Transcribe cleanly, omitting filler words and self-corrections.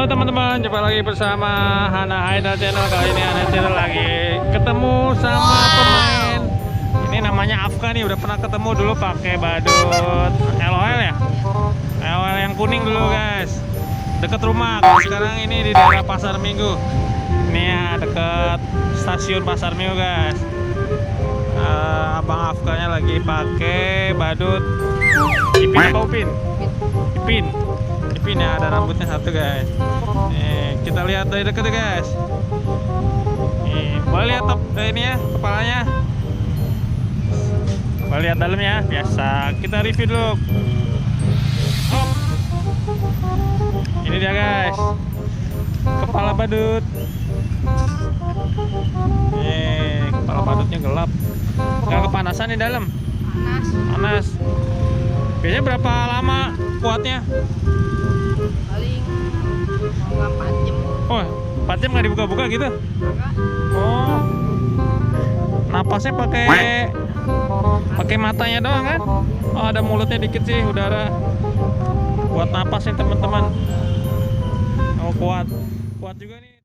Halo teman-teman, jumpa lagi bersama Hana Haidar Channel. Kali ini Hana Channel lagi ketemu sama pemain. Ini namanya Afka nih, udah pernah ketemu dulu pakai badut LOL ya. LOL yang kuning dulu guys. Deket rumah. Kalau sekarang ini di daerah Pasar Minggu. Ini ya deket stasiun Pasar Minggu guys. Abang Afkanya lagi pakai badut Ipin apa Upin? Ipin. Ipin ya, ada rambutnya satu guys. Nih, kita lihat dari dekat ya guys. Nih, boleh lihat top ini ya, kepalanya. Boleh lihat dalamnya, biasa. Kita review dulu. Hop. Ini dia guys. Kepala badut. Nih, kepala badutnya gelap. Nggak kepanasan di dalam? Panas. Panas. Biasanya berapa lama kuatnya? Paling mau 4 jam. Oh, 4 jam nggak dibuka-buka gitu? Agak. Oh, napasnya pakai matanya doang kan? Oh, ada mulutnya dikit sih, udara. Buat napas nih teman-teman. Oh, kuat juga nih.